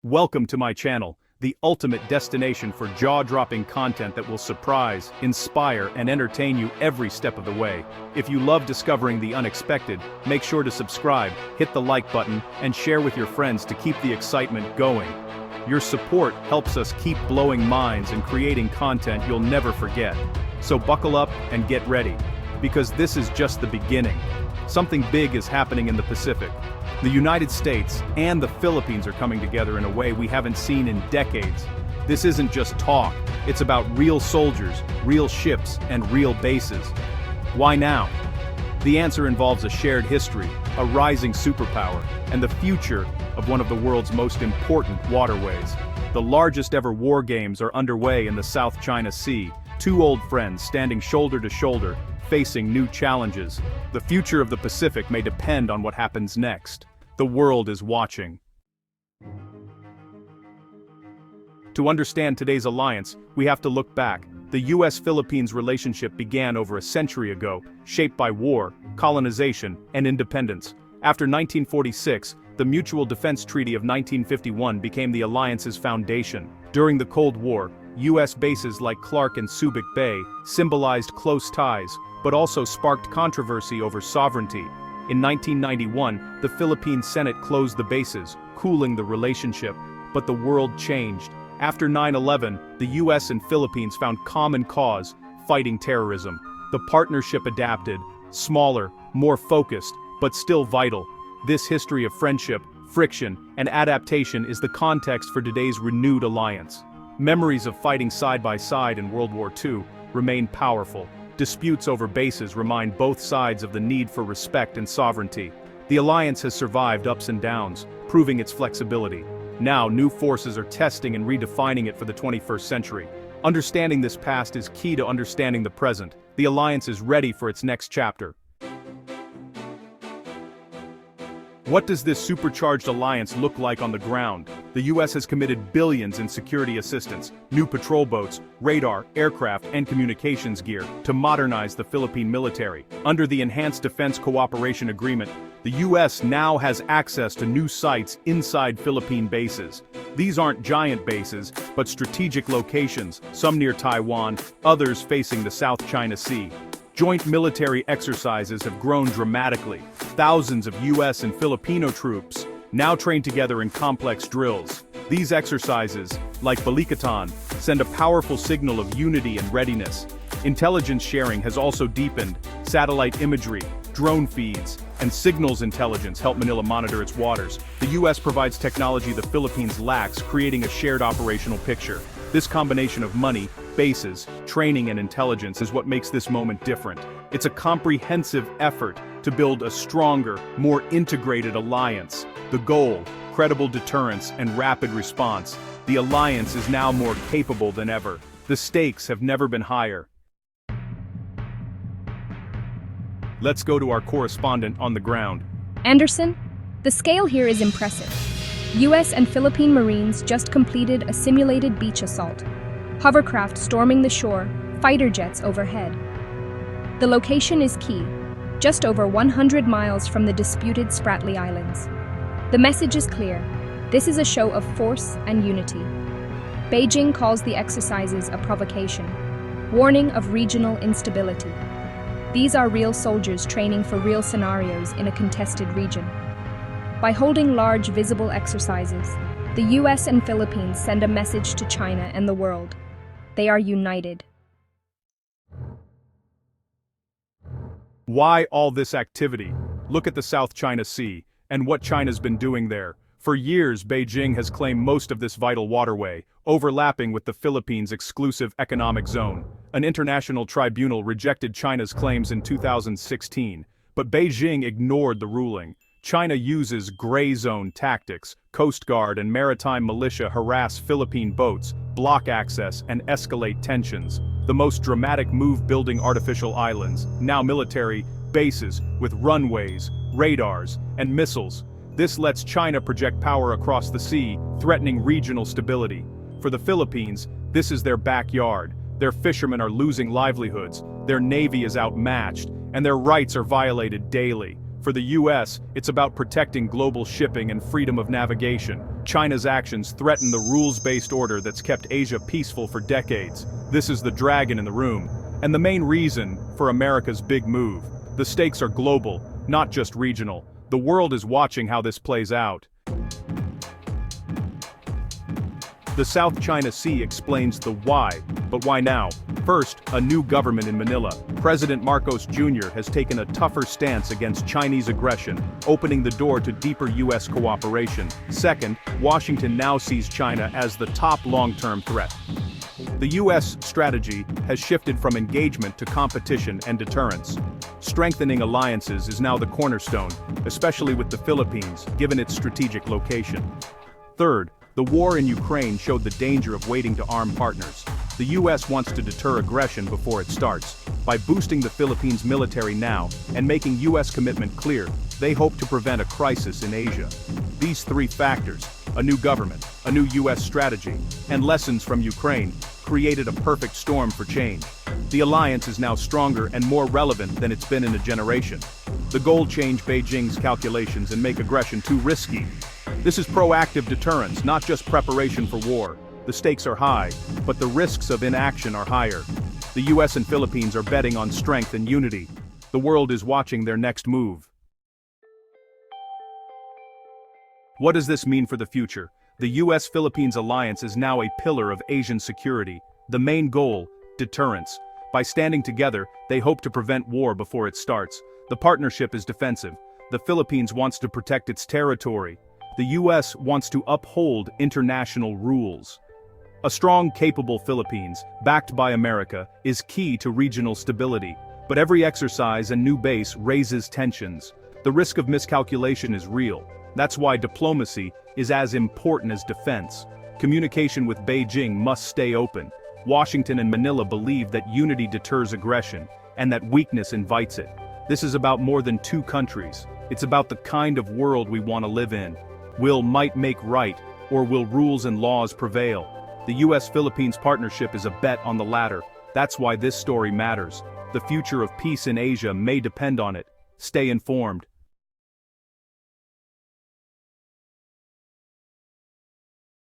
Welcome to my channel, the ultimate destination for jaw-dropping content that will surprise, inspire, and entertain you every step of the way. If you love discovering the unexpected, make sure to subscribe, hit the like button, and share with your friends to keep the excitement going. Your support helps us keep blowing minds and creating content you'll never forget. So buckle up and get ready, because this is just the beginning. Something big is happening in the Pacific. The United States and the Philippines are coming together in a way we haven't seen in decades. This isn't just talk, it's about real soldiers, real ships, and real bases. Why now? The answer involves a shared history, a rising superpower, and the future of one of the world's most important waterways. The largest ever war games are underway in the South China Sea, two old friends standing shoulder to shoulder, facing new challenges. The future of the Pacific may depend on what happens next. The world is watching. To understand today's alliance, we have to look back. The US-Philippines relationship began over a century ago, shaped by war, colonization, and independence. After 1946, the Mutual Defense Treaty of 1951 became the alliance's foundation. During the Cold War, US bases like Clark and Subic Bay symbolized close ties, but also sparked controversy over sovereignty. In 1991, the Philippine Senate closed the bases, cooling the relationship, but the world changed. After 9/11, the US and Philippines found common cause, fighting terrorism. The partnership adapted, smaller, more focused, but still vital. This history of friendship, friction, and adaptation is the context for today's renewed alliance. Memories of fighting side by side in World War II remain powerful. Disputes over bases remind both sides of the need for respect and sovereignty. The alliance has survived ups and downs, proving its flexibility. Now, new forces are testing and redefining it for the 21st century. Understanding this past is key to understanding the present. The alliance is ready for its next chapter. What does this supercharged alliance look like on the ground? The US has committed billions in security assistance, new patrol boats, radar, aircraft, and communications gear to modernize the Philippine military. Under the Enhanced Defense Cooperation Agreement, the US now has access to new sites inside Philippine bases. These aren't giant bases, but strategic locations, some near Taiwan, others facing the South China Sea. Joint military exercises have grown dramatically. Thousands of US and Filipino troops now train together in complex drills. These exercises, like Balikatan, send a powerful signal of unity and readiness. Intelligence sharing has also deepened. Satellite imagery, drone feeds, and signals intelligence help Manila monitor its waters. The US provides technology the Philippines lacks, creating a shared operational picture. This combination of money, bases, training, and intelligence is what makes this moment different. It's a comprehensive effort to build a stronger, more integrated alliance. The goal: credible deterrence and rapid response. The alliance is now more capable than ever. The stakes have never been higher. Let's go to our correspondent on the ground. Anderson, the scale here is impressive. US and Philippine Marines just completed a simulated beach assault. Hovercraft storming the shore, fighter jets overhead. The location is key, just over 100 miles from the disputed Spratly Islands. The message is clear. This is a show of force and unity. Beijing calls the exercises a provocation, warning of regional instability. These are real soldiers training for real scenarios in a contested region. By holding large, visible exercises, the US and Philippines send a message to China and the world. They are united. Why all this activity? Look at the South China Sea, and what China's been doing there. For years, Beijing has claimed most of this vital waterway, overlapping with the Philippines' exclusive economic zone. An international tribunal rejected China's claims in 2016, but Beijing ignored the ruling. China uses gray zone tactics. Coast Guard and maritime militia harass Philippine boats, block access, and escalate tensions. The most dramatic move: building artificial islands, now military bases with runways, radars, and missiles. This lets China project power across the sea, threatening regional stability. For the Philippines, this is their backyard. Their fishermen are losing livelihoods, their navy is outmatched, and their rights are violated daily. For the US, it's about protecting global shipping and freedom of navigation. China's actions threaten the rules-based order that's kept Asia peaceful for decades. This is the dragon in the room, and the main reason for America's big move. The stakes are global, not just regional. The world is watching how this plays out. The South China Sea explains the why, but why now? First, a new government in Manila. President Marcos Jr. has taken a tougher stance against Chinese aggression, opening the door to deeper U.S. cooperation. Second, Washington now sees China as the top long-term threat. The U.S. strategy has shifted from engagement to competition and deterrence. Strengthening alliances is now the cornerstone, especially with the Philippines, given its strategic location. Third, the war in Ukraine showed the danger of waiting to arm partners. The U.S. wants to deter aggression before it starts. By boosting the Philippines' military now and making U.S. commitment clear, they hope to prevent a crisis in Asia. These three factors, a new government, a new U.S. strategy, and lessons from Ukraine, created a perfect storm for change. The alliance is now stronger and more relevant than it's been in a generation. The goal changed Beijing's calculations and make aggression too risky. This is proactive deterrence, not just preparation for war. The stakes are high, but the risks of inaction are higher. The US and Philippines are betting on strength and unity. The world is watching their next move. What does this mean for the future? The US-Philippines alliance is now a pillar of Asian security. The main goal, deterrence. By standing together, they hope to prevent war before it starts. The partnership is defensive. The Philippines wants to protect its territory. The US wants to uphold international rules. A strong, capable Philippines, backed by America, is key to regional stability. But every exercise and new base raises tensions. The risk of miscalculation is real. That's why diplomacy is as important as defense. Communication with Beijing must stay open. Washington and Manila believe that unity deters aggression, and that weakness invites it. This is about more than two countries. It's about the kind of world we want to live in. Will might make right, or will rules and laws prevail? The US-Philippines partnership is a bet on the latter. That's why this story matters. The future of peace in Asia may depend on it. Stay informed.